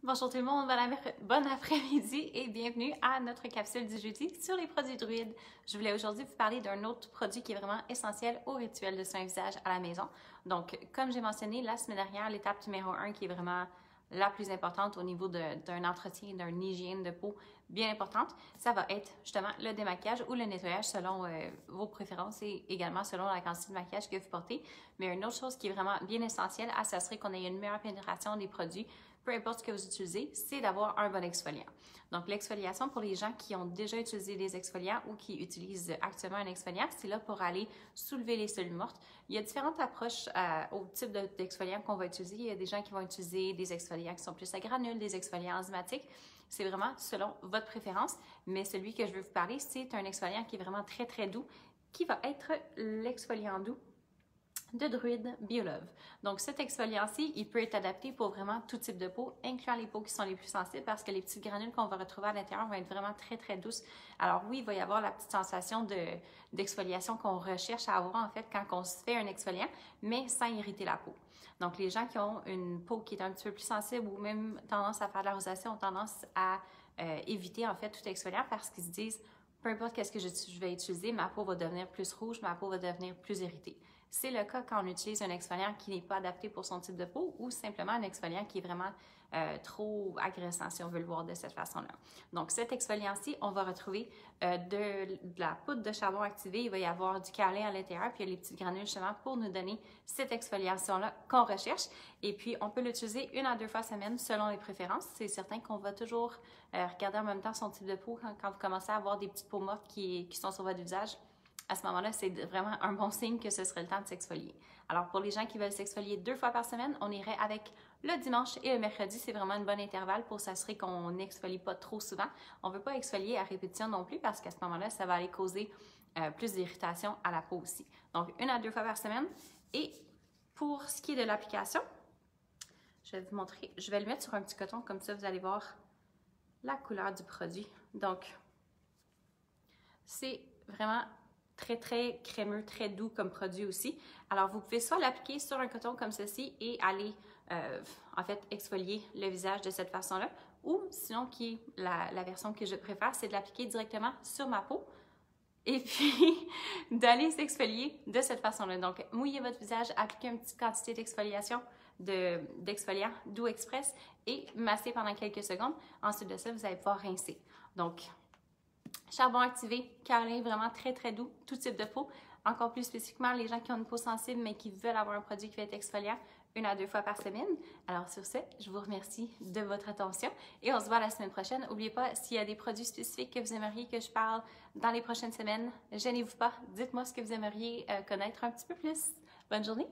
Bonjour tout le monde, bon après-midi et bienvenue à notre capsule du jeudi sur les produits druides. Je voulais aujourd'hui vous parler d'un autre produit qui est vraiment essentiel au rituel de soin visage à la maison. Donc, comme j'ai mentionné la semaine dernière, l'étape numéro 1 qui est vraiment la plus importante au niveau d'un entretien, d'une hygiène de peau bien importante, ça va être justement le démaquillage ou le nettoyage selon vos préférences et également selon la quantité de maquillage que vous portez. Mais une autre chose qui est vraiment bien essentielle à s'assurer qu'on ait une meilleure pénétration des produits, peu importe ce que vous utilisez, c'est d'avoir un bon exfoliant. Donc, l'exfoliation, pour les gens qui ont déjà utilisé des exfoliants ou qui utilisent actuellement un exfoliant, c'est là pour aller soulever les cellules mortes. Il y a différentes approches au type d'exfoliant qu'on va utiliser. Il y a des gens qui vont utiliser des exfoliants qui sont plus à granules, des exfoliants enzymatiques. C'est vraiment selon votre préférence, mais celui que je veux vous parler, c'est un exfoliant qui est vraiment très, très doux, qui va être l'exfoliant doux de Druid Biolove. Donc, cet exfoliant-ci, il peut être adapté pour vraiment tout type de peau, incluant les peaux qui sont les plus sensibles parce que les petites granules qu'on va retrouver à l'intérieur vont être vraiment très, très douces. Alors oui, il va y avoir la petite sensation d'exfoliation qu'on recherche à avoir en fait quand on se fait un exfoliant, mais sans irriter la peau. Donc, les gens qui ont une peau qui est un petit peu plus sensible ou même tendance à faire de la rosacée ont tendance à éviter en fait tout exfoliant parce qu'ils se disent peu importe qu'est-ce que je vais utiliser, ma peau va devenir plus rouge, ma peau va devenir plus irritée. C'est le cas quand on utilise un exfoliant qui n'est pas adapté pour son type de peau ou simplement un exfoliant qui est vraiment trop agressant, si on veut le voir de cette façon-là. Donc, cet exfoliant-ci, on va retrouver de la poudre de charbon activée. Il va y avoir du kaolin à l'intérieur, puis il y a les petites granules justement pour nous donner cette exfoliation-là qu'on recherche. Et puis, on peut l'utiliser 1 à 2 fois semaine selon les préférences. C'est certain qu'on va toujours regarder en même temps son type de peau quand vous commencez à avoir des petites peaux mortes qui sont sur votre visage. À ce moment-là, c'est vraiment un bon signe que ce serait le temps de s'exfolier. Alors, pour les gens qui veulent s'exfolier 2 fois par semaine, on irait avec le dimanche et le mercredi. C'est vraiment un bon intervalle pour s'assurer qu'on n'exfolie pas trop souvent. On ne veut pas exfolier à répétition non plus parce qu'à ce moment-là, ça va aller causer plus d'irritation à la peau aussi. Donc, 1 à 2 fois par semaine. Et pour ce qui est de l'application, je vais vous montrer. Je vais le mettre sur un petit coton, comme ça, vous allez voir la couleur du produit. Donc, c'est vraiment très, très crémeux, très doux comme produit aussi. Alors, vous pouvez soit l'appliquer sur un coton comme ceci et aller, en fait, exfolier le visage de cette façon-là. Ou sinon, qui est la version que je préfère, c'est de l'appliquer directement sur ma peau et puis d'aller s'exfolier de cette façon-là. Donc, mouillez votre visage, appliquez une petite quantité d'exfoliation, d'exfoliant doux express et massez pendant quelques secondes. Ensuite de ça, vous allez pouvoir rincer. Donc, charbon activé, kaolin, vraiment très, très doux, tout type de peau. Encore plus spécifiquement, les gens qui ont une peau sensible mais qui veulent avoir un produit qui va être exfoliant 1 à 2 fois par semaine. Alors sur ce, je vous remercie de votre attention et on se voit la semaine prochaine. N'oubliez pas, s'il y a des produits spécifiques que vous aimeriez que je parle dans les prochaines semaines, gênez-vous pas, dites-moi ce que vous aimeriez connaître un petit peu plus. Bonne journée!